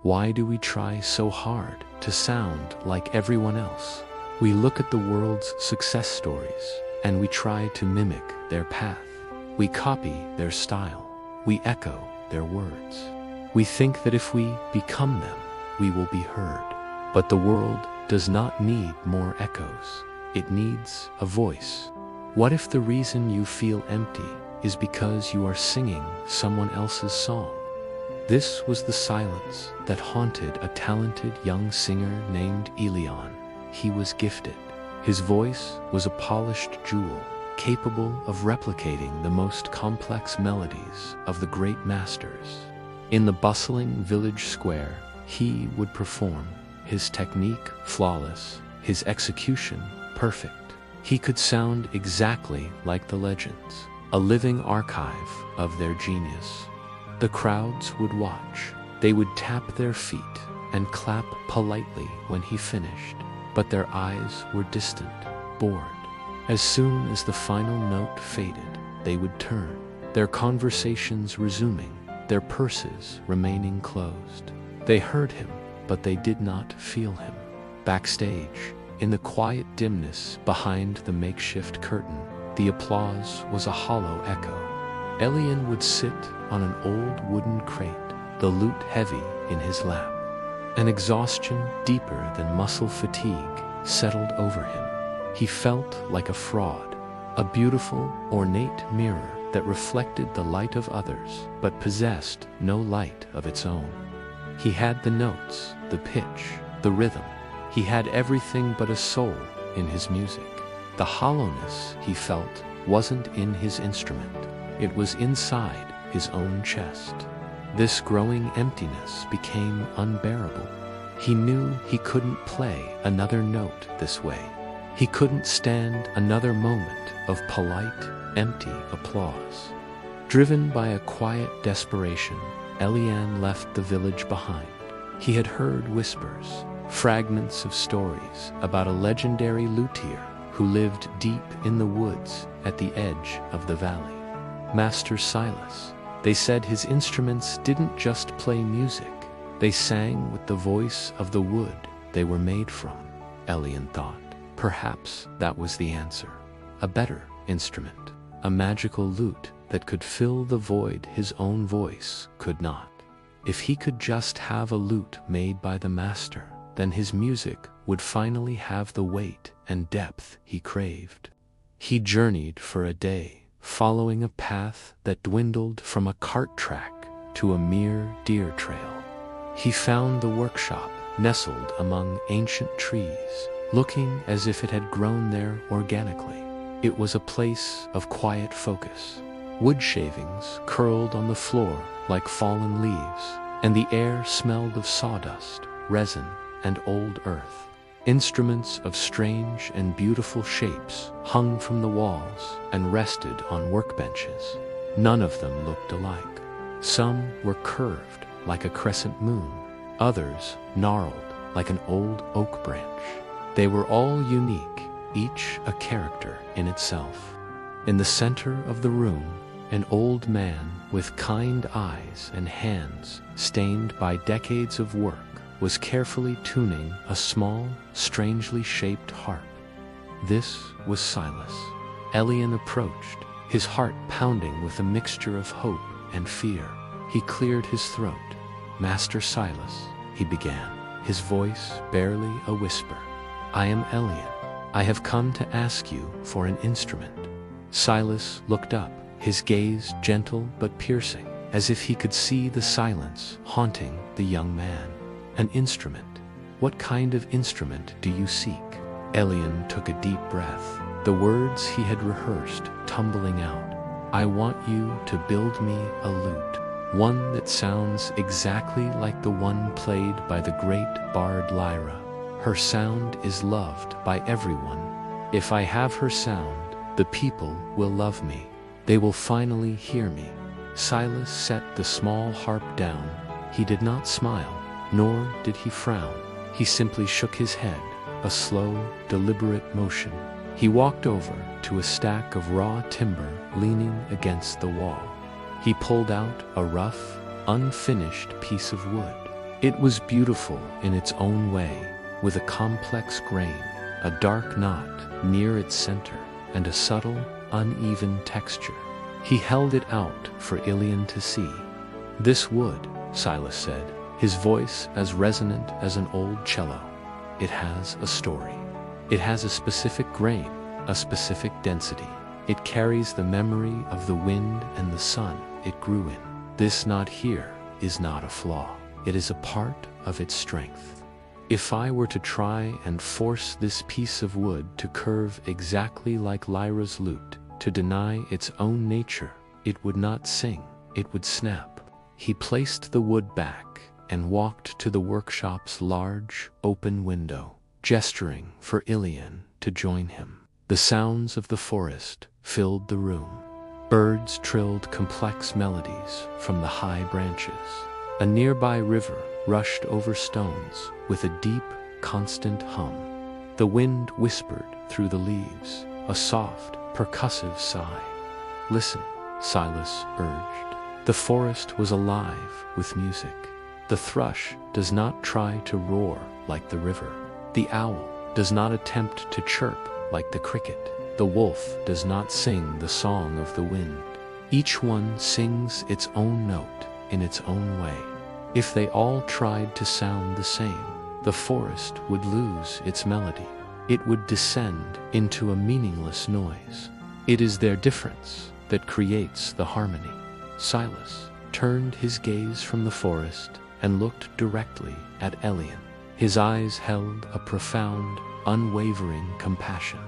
Why do we try so hard to sound like everyone else? We look at the world's success stories and we try to mimic their path. We copy their style. We echo their words. We think that if we become them, we will be heard. But the world does not need more echoes. It needs a voice. What if the reason you feel empty is because you are singing someone else's song? This was the silence that haunted a talented young singer named Elian. He was gifted. His voice was a polished jewel, capable of replicating the most complex melodies of the great masters. In the bustling village square, he would perform, his technique flawless, his execution perfect. He could sound exactly like the legends, a living archive of their genius. The crowds would watch. They would tap their feet and clap politely when he finished, but their eyes were distant, bored. As soon as the final note faded, they would turn, their conversations resuming, their purses remaining closed. They heard him, but they did not feel him. Backstage, in the quiet dimness behind the makeshift curtain, the applause was a hollow echo. Elian would sit on an old wooden crate, the lute heavy in his lap. An exhaustion deeper than muscle fatigue settled over him. He felt like a fraud, a beautiful, ornate mirror that reflected the light of others but possessed no light of its own. He had the notes, the pitch, the rhythm. He had everything but a soul in his music. The hollowness he felt wasn't in his instrument. It was inside his own chest. This growing emptiness became unbearable. He knew he couldn't play another note this way. He couldn't stand another moment of polite, empty applause. Driven by a quiet desperation, Elian left the village behind. He had heard whispers, fragments of stories about a legendary luthier who lived deep in the woods at the edge of the valley. Master Silas. They said his instruments didn't just play music, they sang with the voice of the wood they were made from. Elian thought. Perhaps that was the answer. A better instrument. A magical lute that could fill the void his own voice could not. If he could just have a lute made by the master, then his music would finally have the weight and depth he craved. He journeyed for a day, following a path that dwindled from a cart track to a mere deer trail. He found the workshop nestled among ancient trees, looking as if it had grown there organically. It was a place of quiet focus. Wood shavings curled on the floor like fallen leaves, and the air smelled of sawdust, resin, and old earth. Instruments of strange and beautiful shapes hung from the walls and rested on workbenches. None of them looked alike. Some were curved like a crescent moon, others gnarled like an old oak branch. They were all unique, each a character in itself. In the center of the room, an old man with kind eyes and hands stained by decades of work was carefully tuning a small, strangely shaped harp. This was Silas. Elian approached, his heart pounding with a mixture of hope and fear. He cleared his throat. "Master Silas," he began, his voice barely a whisper. "I am Elian. I have come to ask you for an instrument." Silas looked up, his gaze gentle but piercing, as if he could see the silence haunting the young man. "An instrument? What kind of instrument do you seek?" Elian took a deep breath, the words he had rehearsed tumbling out. "I want you to build me a lute, one that sounds exactly like the one played by the great bard Lyra. Her sound is loved by everyone. If I have her sound, the people will love me. They will finally hear me." Silas set the small harp down. He did not smile, nor did he frown. He simply shook his head, a slow, deliberate motion. He walked over to a stack of raw timber leaning against the wall. He pulled out a rough, unfinished piece of wood. It was beautiful in its own way, with a complex grain, a dark knot near its center, and a subtle, uneven texture. He held it out for Elian to see. "This wood," Silas said, his voice as resonant as an old cello. "It has a story. It has a specific grain, a specific density. It carries the memory of the wind and the sun it grew in. This knot here is not a flaw. It is a part of its strength. If I were to try and force this piece of wood to curve exactly like Lyra's lute, to deny its own nature, it would not sing, it would snap." He placed the wood back and walked to the workshop's large, open window, gesturing for Elian to join him. The sounds of the forest filled the room. Birds trilled complex melodies from the high branches. A nearby river rushed over stones with a deep, constant hum. The wind whispered through the leaves, a soft, percussive sigh. "Listen," Silas urged. The forest was alive with music. The thrush does not try to roar like the river. The owl does not attempt to chirp like the cricket. The wolf does not sing the song of the wind. Each one sings its own note in its own way. If they all tried to sound the same, the forest would lose its melody. It would descend into a meaningless noise. It is their difference that creates the harmony. Silas turned his gaze from the forest and looked directly at Elian. His eyes held a profound, unwavering compassion.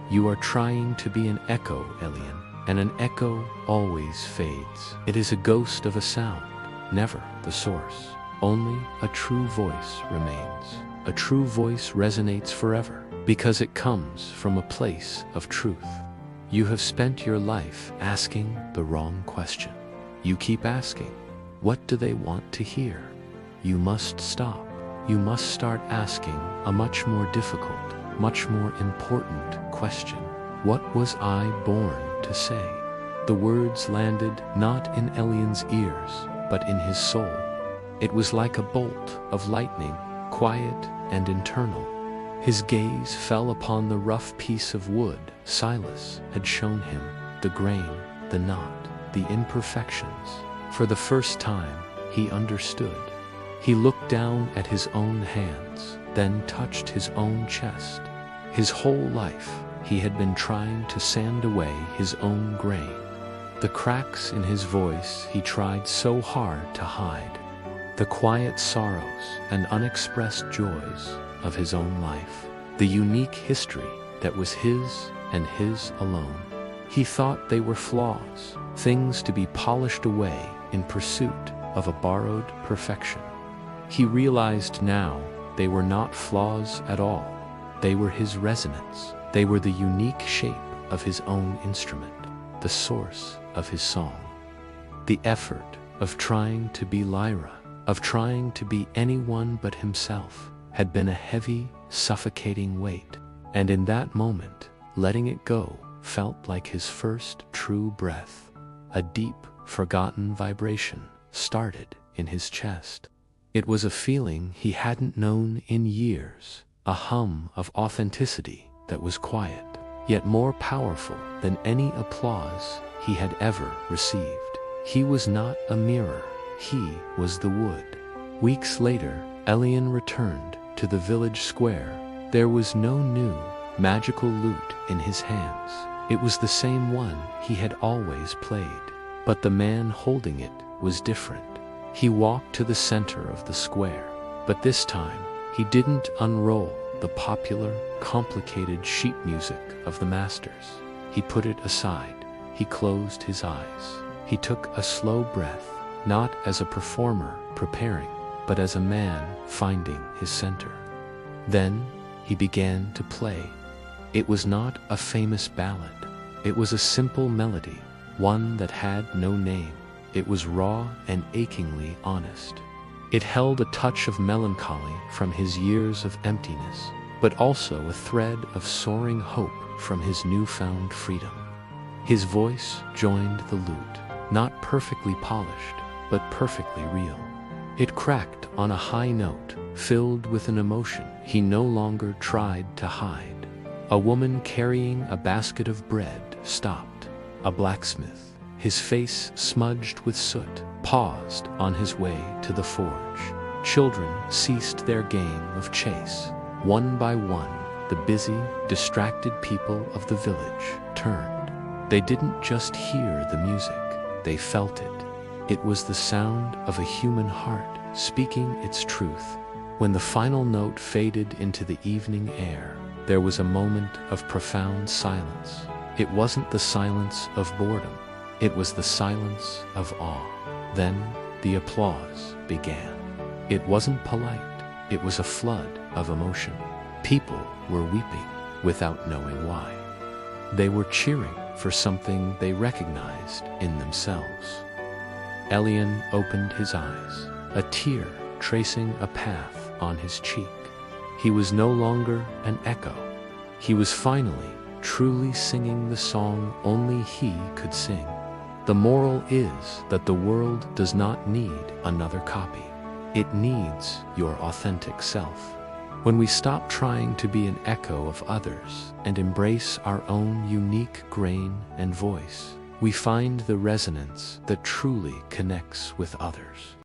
"You are trying to be an echo, Elian, and an echo always fades. It is a ghost of a sound, never the source. Only a true voice remains. A true voice resonates forever, because it comes from a place of truth. You have spent your life asking the wrong question. You keep asking, what do they want to hear? You must stop. You must start asking a much more difficult, much more important question. What was I born to say?" The words landed not in Elian's ears, but in his soul. It was like a bolt of lightning, quiet and internal. His gaze fell upon the rough piece of wood Silas had shown him, the grain, the knot, the imperfections. For the first time, he understood. He looked down at his own hands, then touched his own chest. His whole life, he had been trying to sand away his own grain. The cracks in his voice he tried so hard to hide. The quiet sorrows and unexpressed joys of his own life. The unique history that was his and his alone. He thought they were flaws, things to be polished away in pursuit of a borrowed perfection. He realized now they were not flaws at all. They were his resonance. They were the unique shape of his own instrument, the source of his song. The effort of trying to be Lyra, of trying to be anyone but himself, had been a heavy, suffocating weight, and in that moment, letting it go felt like his first true breath. A deep, forgotten vibration started in his chest. It was a feeling he hadn't known in years, a hum of authenticity that was quiet, yet more powerful than any applause he had ever received. He was not a mirror, he was the wood. Weeks later, Elian returned to the village square. There was no new, magical lute in his hands. It was the same one he had always played, but the man holding it was different. He walked to the center of the square, but this time he didn't unroll the popular, complicated sheet music of the masters. He put it aside. He closed his eyes. He took a slow breath, not as a performer preparing, but as a man finding his center. Then he began to play. It was not a famous ballad. It was a simple melody, one that had no name. It was raw and achingly honest. It held a touch of melancholy from his years of emptiness, but also a thread of soaring hope from his newfound freedom. His voice joined the lute, not perfectly polished, but perfectly real. It cracked on a high note, filled with an emotion he no longer tried to hide. A woman carrying a basket of bread stopped. A blacksmith, his face smudged with soot, paused on his way to the forge. Children ceased their game of chase. One by one, the busy, distracted people of the village turned. They didn't just hear the music, they felt it. It was the sound of a human heart speaking its truth. When the final note faded into the evening air, there was a moment of profound silence. It wasn't the silence of boredom, it was the silence of awe. Then the applause began. It wasn't polite, it was a flood of emotion. People were weeping without knowing why. They were cheering for something they recognized in themselves. Elian opened his eyes, a tear tracing a path on his cheek. He was no longer an echo. He was finally truly singing the song only he could sing. The moral is that the world does not need another copy. It needs your authentic self. When we stop trying to be an echo of others and embrace our own unique grain and voice, we find the resonance that truly connects with others.